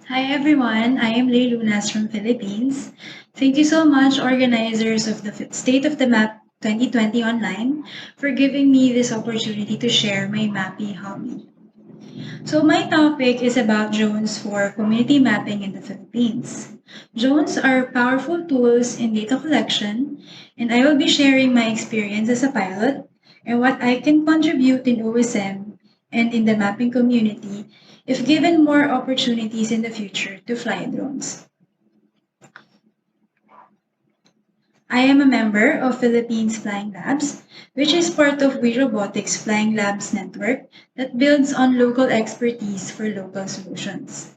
Hi everyone, I am Lay Lunas from Philippines. Thank you so much, organizers of the State of the Map 2020 online, for giving me this opportunity to share my mappy hobby. So my topic is about drones for community mapping in the Philippines. Drones are powerful tools in data collection, and I will be sharing my experience as a pilot and what I can contribute in OSM and in the mapping community if given more opportunities in the future to fly drones. I am a member of Philippines Flying Labs, which is part of We Robotics Flying Labs network that builds on local expertise for local solutions.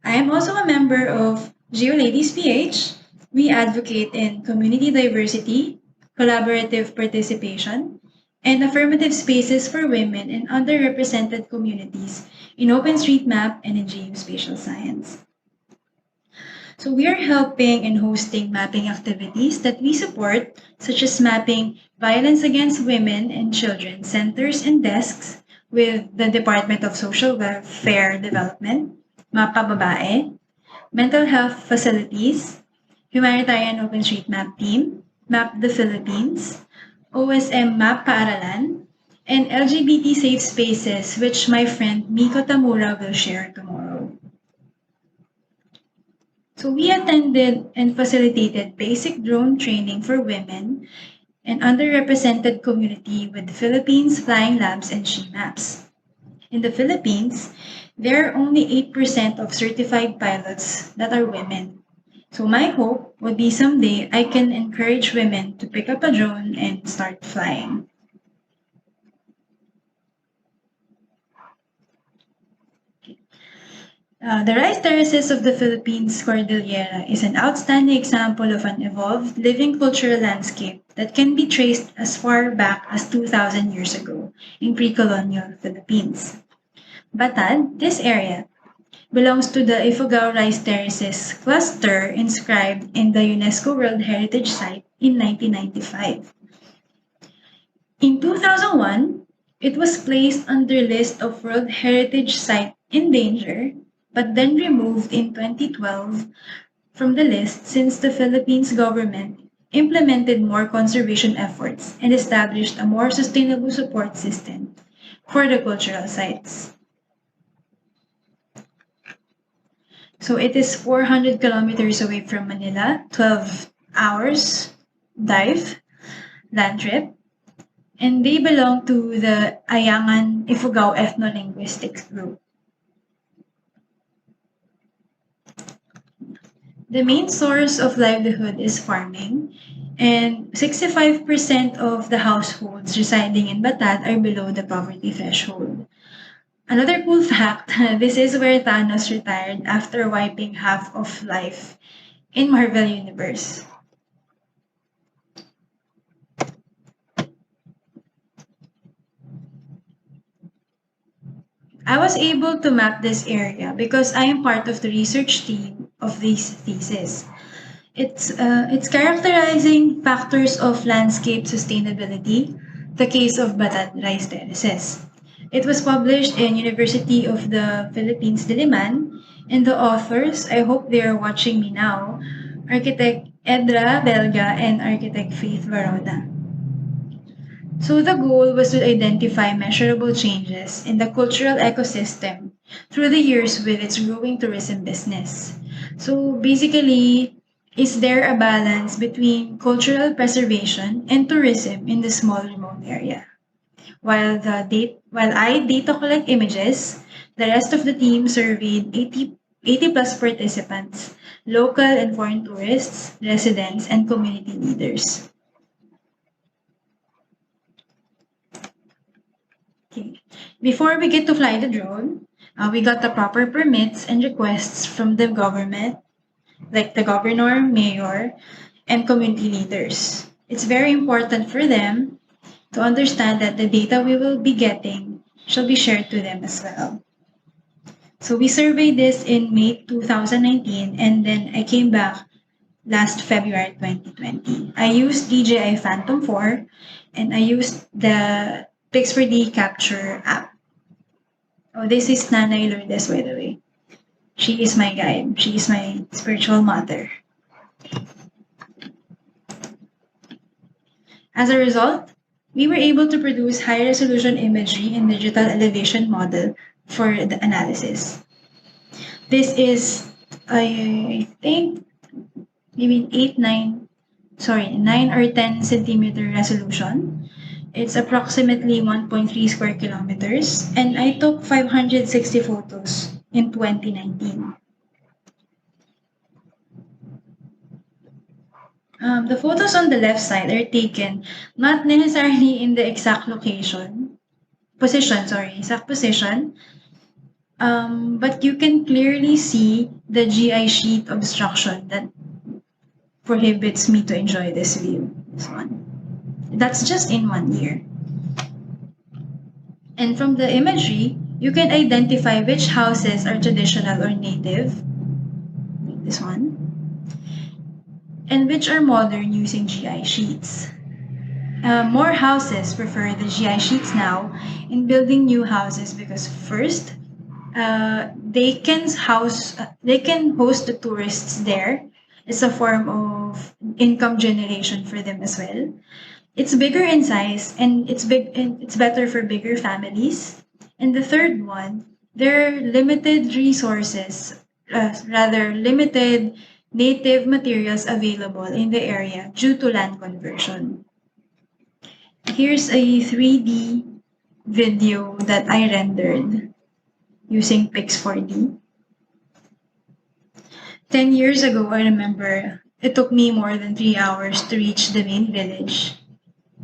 I am also a member of GeoLadies PH. We advocate in community diversity, collaborative participation, and affirmative spaces for women and underrepresented communities in OpenStreetMap and in geospatial science. So we are helping and hosting mapping activities that we support, such as mapping violence against women and children centers and desks with the Department of Social Welfare Development, Mapa Babae, mental health facilities, humanitarian OpenStreetMap team, Map the Philippines, OSM Map Paaralan, and LGBT safe spaces, which my friend Miko Tamura will share tomorrow. So we attended and facilitated basic drone training for women and underrepresented community with Philippines Flying Labs and SheMaps. In the Philippines, there are only 8% of certified pilots that are women. So my hope would be someday I can encourage women to pick up a drone and start flying. The rice terraces of the Philippines Cordillera is an outstanding example of an evolved living cultural landscape that can be traced as far back as 2,000 years ago in pre-colonial Philippines. Batad, this area, belongs to the Ifugao Rice Terraces cluster inscribed in the UNESCO World Heritage Site in 1995. In 2001, it was placed on the list of World Heritage Site in danger, but then removed in 2012 from the list since the Philippines government implemented more conservation efforts and established a more sustainable support system for the cultural sites. So it is 400 kilometers away from Manila, 12 hours dive, land trip, and they belong to the Ayangan Ifugao Ethno-Linguistics Group. The main source of livelihood is farming, and 65% of the households residing in Batad are below the poverty threshold. Another cool fact, this is where Thanos retired after wiping half of life in Marvel Universe. I was able to map this area because I am part of the research team of this thesis. It's characterizing factors of landscape sustainability, the case of Batad Rice Terraces. It was published in University of the Philippines Diliman, and the authors, I hope they are watching me now, architect Edra Belga and architect Faith Varona. So the goal was to identify measurable changes in the cultural ecosystem through the years with its growing tourism business. So basically, is there a balance between cultural preservation and tourism in the small remote area? While I data collect images, the rest of the team surveyed 80 plus participants, local and foreign tourists, residents, and community leaders. Okay. Before we get to fly the drone, we got the proper permits and requests from the government, like the governor, mayor, and community leaders. It's very important for them to understand that the data we will be getting shall be shared to them as well. So we surveyed this in May 2019, and then I came back last February 2020. I used DJI Phantom 4, and I used the Pix4D Capture app. Oh, this is Nanay Lourdes, by the way. She is my guide. She is my spiritual mother. As a result, we were able to produce high-resolution imagery in digital elevation model for the analysis. This is, I think, maybe 9 or 10 centimeter resolution. It's approximately 1.3 square kilometers, and I took 560 photos in 2019. The photos on the left side are taken not necessarily in the exact position, but you can clearly see the GI sheet obstruction that prohibits me to enjoy this view. This one. That's just in 1 year. And from the imagery, you can identify which houses are traditional or native, like this one, and which are modern using GI sheets. More houses prefer the GI sheets now in building new houses because first, they can host the tourists there. It's a form of income generation for them as well. It's bigger in size and it's better for bigger families. And the third one, there are limited resources, rather limited native materials available in the area due to land conversion. Here's a 3D video that I rendered using Pix 4D. 10 years ago, I remember it took me more than 3 hours to reach the main village.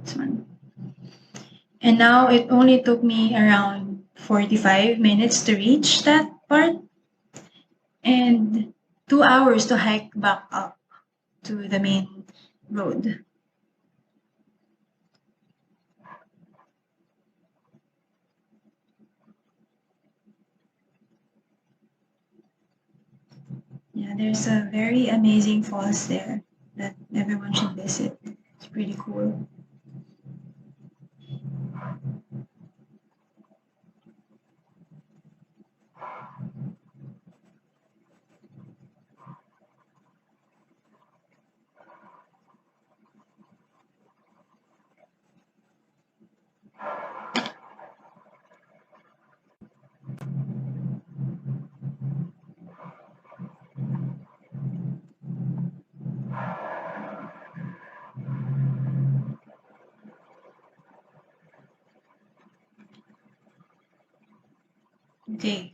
This one. And now it only took me around 45 minutes to reach that part and 2 hours to hike back up to the main road. Yeah, there's a very amazing falls there that everyone should visit. It's pretty cool. Okay,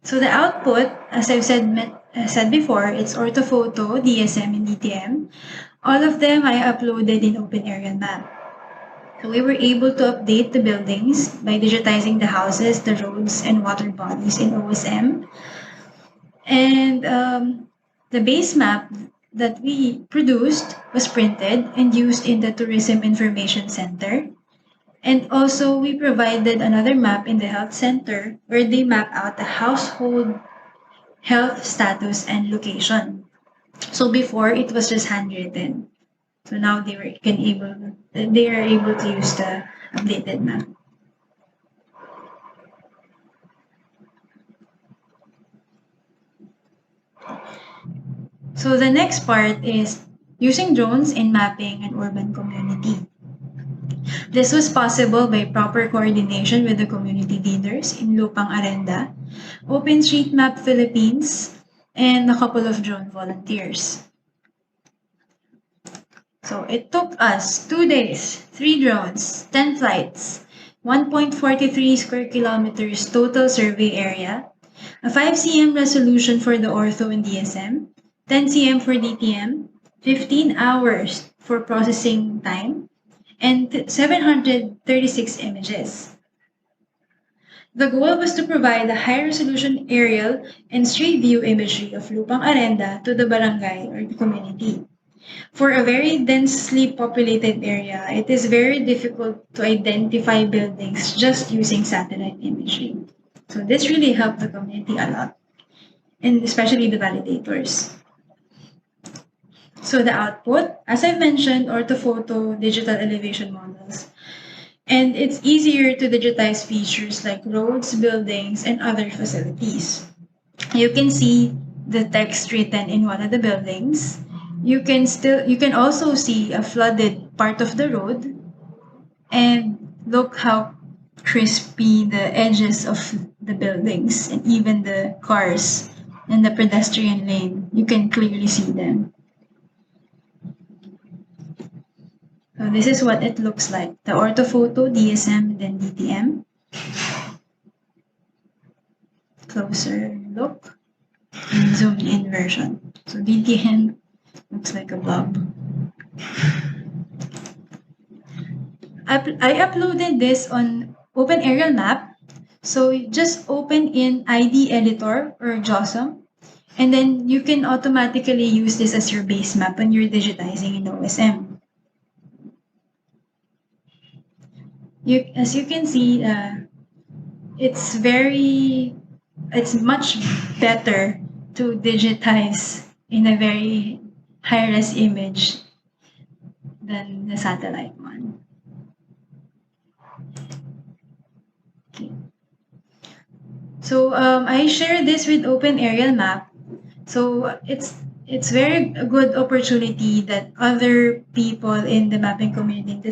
so the output, as I've said before, it's orthophoto, DSM, and DTM. All of them I uploaded in Open Area Map. So we were able to update the buildings by digitizing the houses, the roads, and water bodies in OSM. And the base map that we produced was printed and used in the Tourism Information Center. And also, we provided another map in the health center where they map out the household health status and location. So before, it was just handwritten. So now they are able to use the updated map. So the next part is using drones in mapping an urban community. This was possible by proper coordination with the community leaders in Lupang Arenda, OpenStreetMap Philippines, and a couple of drone volunteers. So it took us 2 days, 3 drones, 10 flights, 1.43 square kilometers total survey area, a 5 cm resolution for the ortho and DSM, 10 cm for DTM, 15 hours for processing time, and 736 images. The goal was to provide a high-resolution aerial and street view imagery of Lupang Arenda to the barangay or the community. For a very densely populated area, it is very difficult to identify buildings just using satellite imagery. So this really helped the community a lot, and especially the validators. So the output, as I mentioned, orthophoto digital elevation models. And it's easier to digitize features like roads, buildings, and other facilities. You can see the text written in one of the buildings. You can also see a flooded part of the road, and look how crispy the edges of the buildings and even the cars and the pedestrian lane. You can clearly see them. So this is what it looks like. The orthophoto, DSM, and then DTM. Closer look and zoomed in version. So DTM looks like a blob. I uploaded this on Open Aerial Map. So you just open in ID Editor or JOSM, and then you can automatically use this as your base map when you're digitizing in OSM. As you can see, it's much better to digitize in a very high-res image than the satellite one. Okay. So I share this with Open Aerial Map. So it's very a good opportunity that other people in the mapping community in the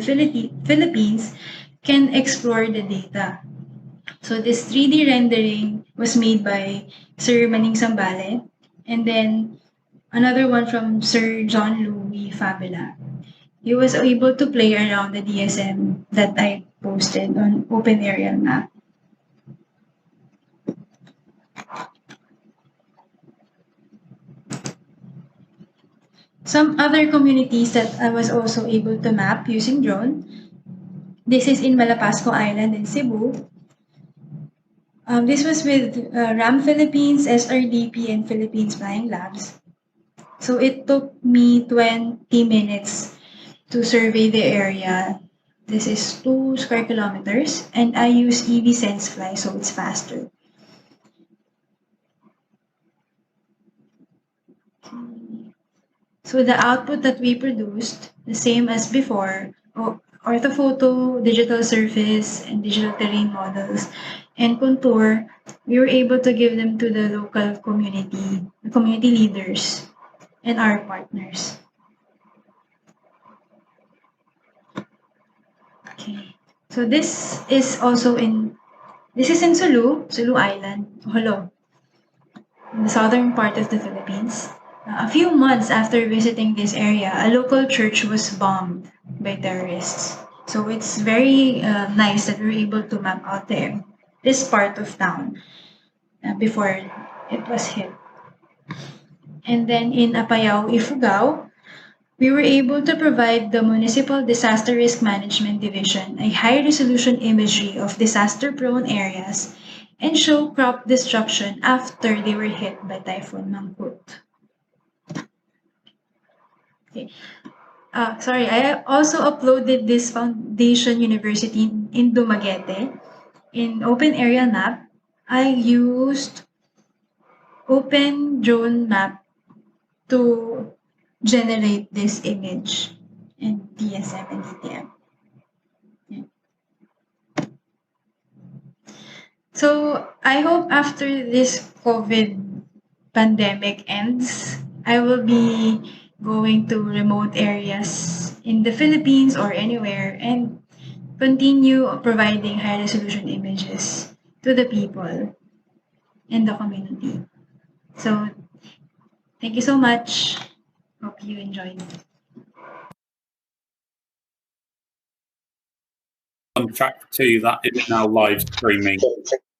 Philippines can explore the data. So this 3D rendering was made by Sir Maning Sambale, and then another one from Sir John Louis Fabula. He was able to play around the DSM that I posted on Open Aerial Map. Some other communities that I was also able to map using drone. This is in Malapasco Island in Cebu. This was with RAM Philippines, SRDP, and Philippines Flying Labs. So it took me 20 minutes to survey the area. This is 2 square kilometers, and I use EV SenseFly, so it's faster. So the output that we produced, the same as before, orthophoto, digital surface, and digital terrain models, and contour, we were able to give them to the local community, the community leaders, and our partners. Okay. So this is in Sulu Island, Holo, in the southern part of the Philippines. A few months after visiting this area, a local church was bombed by terrorists. So it's very nice that we were able to map out there, this part of town, before it was hit. And then in Apayao, Ifugao, we were able to provide the Municipal Disaster Risk Management Division a high-resolution imagery of disaster-prone areas and show crop destruction after they were hit by Typhoon Mangkut. Okay. Sorry, I also uploaded this Foundation University in Dumaguete. In Open Area Map, I used Open Drone Map to generate this image in DSM and DTM. Yeah. So I hope after this COVID pandemic ends, I will be going to remote areas in the Philippines or anywhere and continue providing high resolution images to the people in the community. So thank you so much. Hope you enjoyed. On track 2, that is now live streaming.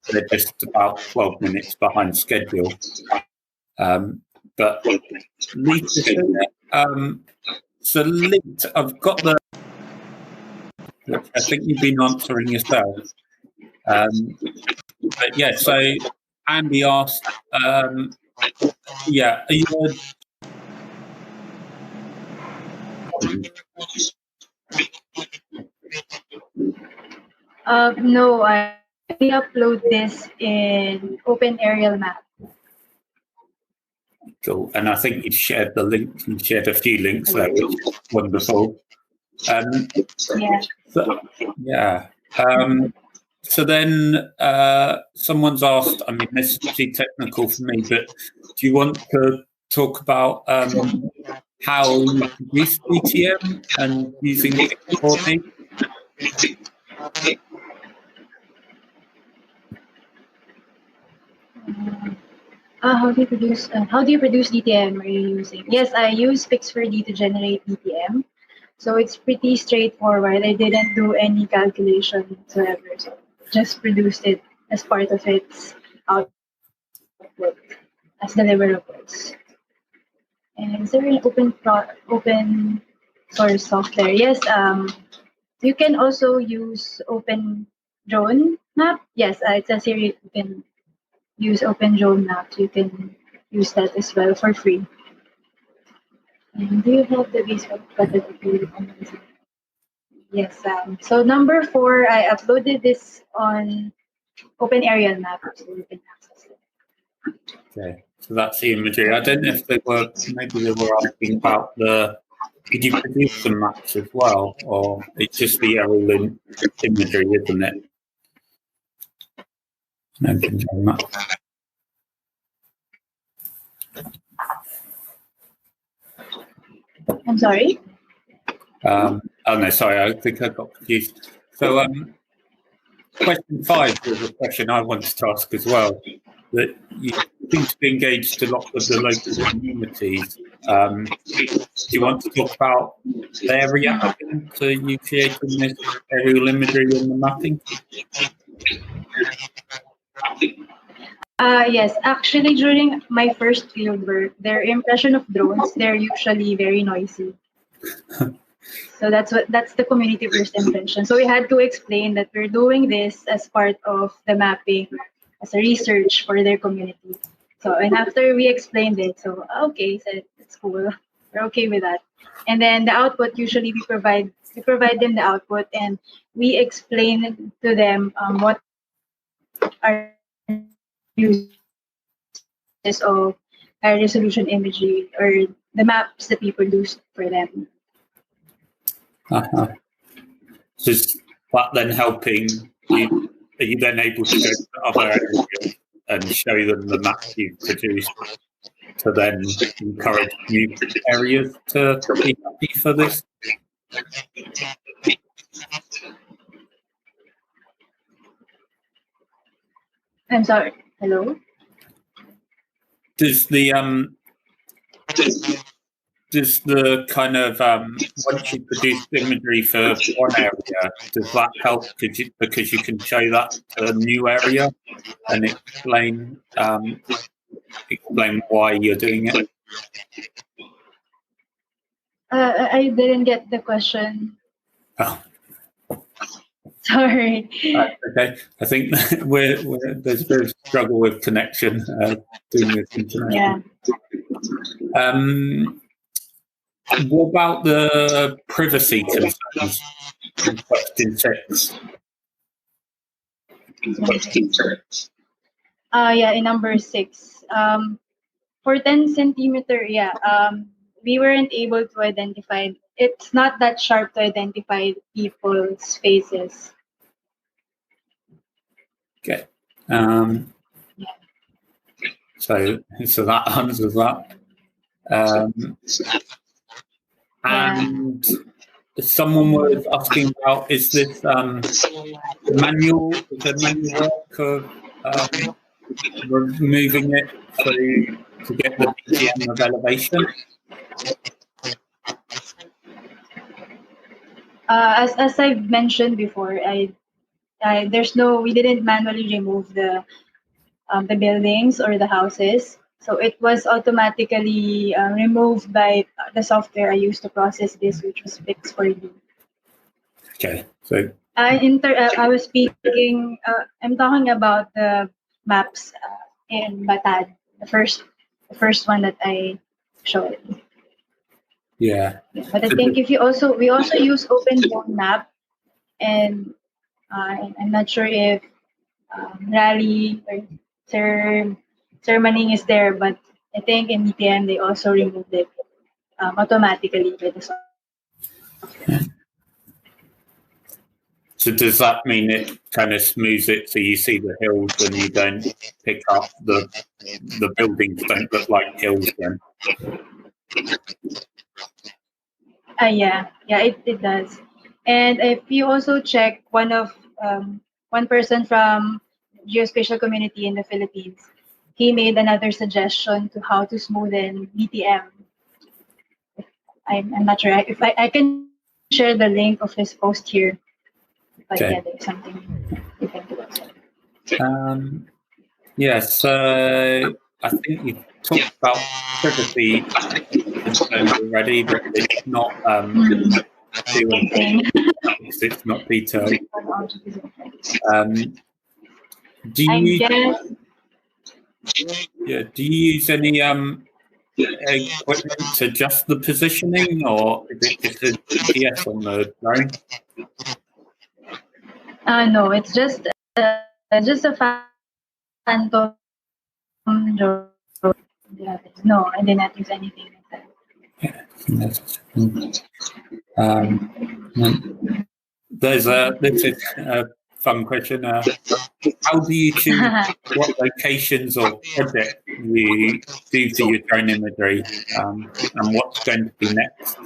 They're just about 12 minutes behind schedule. But so linked, I've got the, which I think you've been answering yourself. But yeah, so Andy asked, yeah, are you No, I upload this in Open Aerial Map. cool? And I think you shared the link. You shared a few links there, which is wonderful. Yeah. So, yeah. So then someone's asked, I mean, this is too technical for me, but do you want to talk about how you produce DTM and using recording? How do you produce DTM? Are you using? Yes, I use Pix4D to generate DTM. So it's pretty straightforward. I didn't do any calculation whatsoever. So just produced it as part of its output as deliverables. And is there an open source software? Yes. You can also use Open Drone Map. Yes, it says here you can use Open Drone Map. You can use that as well for free. And do you have the basemap button uploaded on this? Yes. So number 4, I uploaded this on Open Aerial Map, so you can access it. Okay, so that's the imagery. I don't know if maybe they were asking about did you produce some maps as well, or it's just the aerial imagery, isn't it? No, I'm sorry? oh no, sorry, I think I got confused. So question 5 was a question I wanted to ask as well, that you seem to be engaged a lot with the local communities. Do you want to talk about their reaction to you creating this aerial imagery and the mapping? Yes, actually during my first field work, their impression of drones, they're usually very noisy. So that's the community first impression. So we had to explain that we're doing this as part of the mapping, as a research for their community. So and after we explained it, so okay, so it's cool. We're okay with that. And then the output, usually we provide them the output and we explain to them what are uses of high resolution imagery or the maps that we produce for them. Just that then helping you, are you then able to go to other areas and show them the maps you've produced to then encourage new areas to be happy for this? I'm sorry. Hello? Does the kind of once you produce imagery for one area, does that help because you can show that to a new area and explain why you're doing it? I didn't get the question. Oh. Sorry. Okay, I think there's a bit of struggle with connection doing this internet. Yeah. What about the privacy concerns in question 6? Yeah, in number 6. For 10 centimeter, we weren't able to identify. It's not that sharp to identify people's faces. Okay. So that answers that. And someone was asking about, is this manual work of removing it to get the BGM of elevation? As I've mentioned before, we didn't manually remove the buildings or the houses. So it was automatically removed by the software I used to process this, which was Pix4D. Okay, so I was speaking. I'm talking about the maps in Batad, the first one that I showed. Yeah. But I think we also use Open Drone Map, and I'm not sure if Rally or Sir Manning is there, but I think in DTM they also removed it automatically by the software. So does that mean it kind of smooths it so you see the hills and you don't pick up the buildings don't look like hills then? Yeah, it does. And if you also check one person from geospatial community in the Philippines, he made another suggestion to how to smoothen BTM. I'm not sure if I can share the link of his post here. But Okay. yeah, there's something you can do. Yes, I think you talked about privacy already, but it's not it's not detailed. Do you do you use any equipment to adjust the positioning, or is it just a GPS on the drone? No, it's just a phantom drone. No, I did not use anything like that. This is a fun question. How do you choose what locations or projects you do for your drone imagery, and what's going to be next?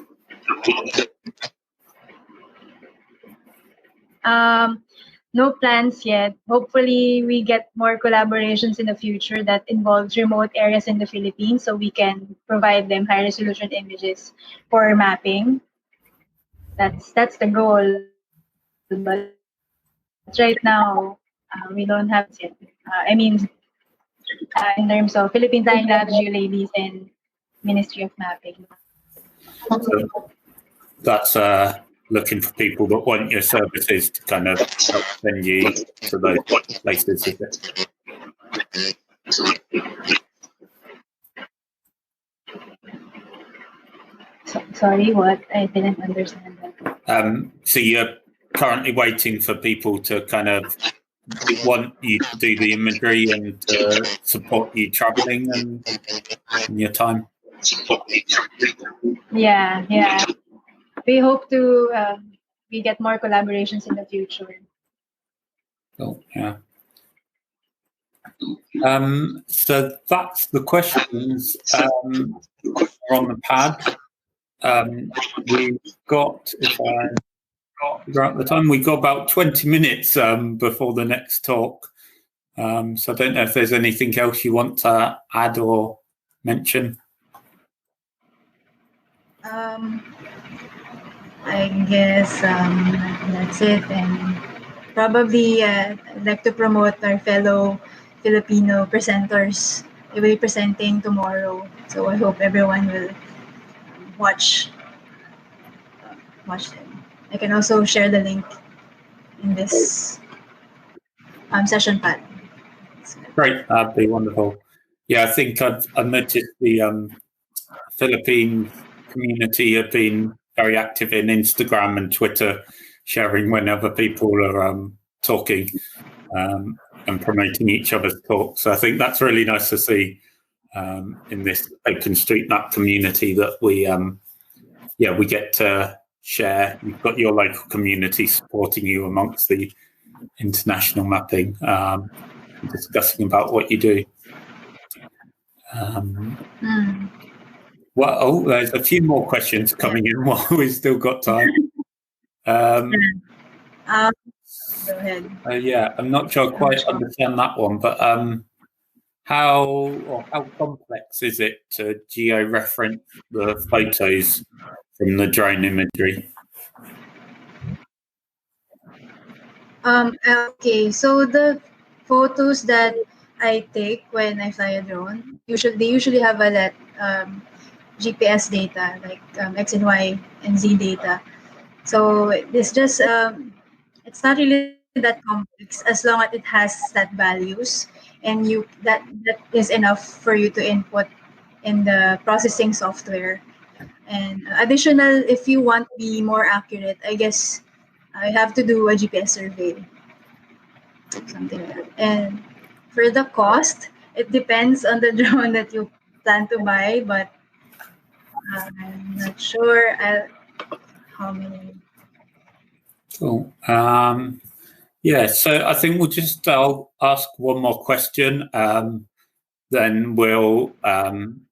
No plans yet. Hopefully, we get more collaborations in the future that involves remote areas in the Philippines, so we can provide them high resolution images for mapping. That's the goal. But right now, we don't have it yet. In terms of Philippine Flying Labs, GeoLadies, and Ministry of Mapping. So that's looking for people that want your services to kind of help send you to those places, is it? Sorry, what? I didn't understand that. So you're currently waiting for people to kind of want you to do the imagery and to support you traveling and in your time? Yeah. We hope to we get more collaborations in the future. Oh, yeah. So that's the questions on the pad. We've got, if I figure out the time, we've got about 20 minutes before the next talk. So I don't know if there's anything else you want to add or mention. I guess that's it. And probably I'd like to promote our fellow Filipino presenters. They will be presenting tomorrow. So I hope everyone will watch them. I can also share the link in this session pad. Great, that'd be wonderful. Yeah, I think I've noticed the Philippine community have been very active in Instagram and Twitter, sharing whenever people are talking and promoting each other's talks. So I think that's really nice to see in this OpenStreetMap community that we get to share. You've got your local community supporting you amongst the international mapping, discussing about what you do. Well, there's a few more questions coming in while we've still got time. Go ahead. Yeah, I'm not sure I quite understand that one, but how complex is it to geo-reference the photos from the drone imagery? Okay, so the photos that I take when I fly a drone, they usually have a GPS data, like X and Y and Z data. So it's just it's not really that complex as long as it has that values, and that is enough for you to input in the processing software. And additional, if you want to be more accurate, I guess I have to do a GPS survey, something like that. And for the cost, it depends on the drone that you plan to buy, but I'm not sure how many. Cool. Yeah, so I think I'll ask one more question, then we'll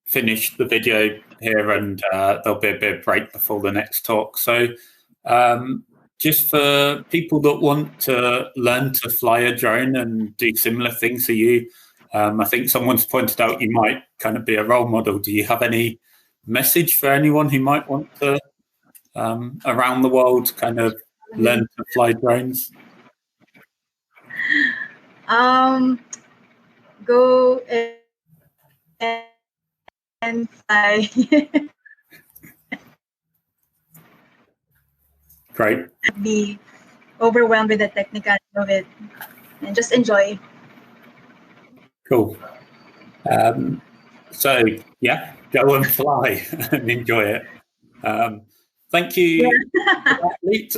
finish the video here, and there'll be a bit of break before the next talk. So just for people that want to learn to fly a drone and do similar things to you, I think someone's pointed out you might kind of be a role model. Do you have any message for anyone who might want to, around the world, kind of learn to fly drones? Go and fly. Great. Be overwhelmed with the technicality of it, and just enjoy. Cool. So yeah, go and fly and enjoy it. Thank you, athletes.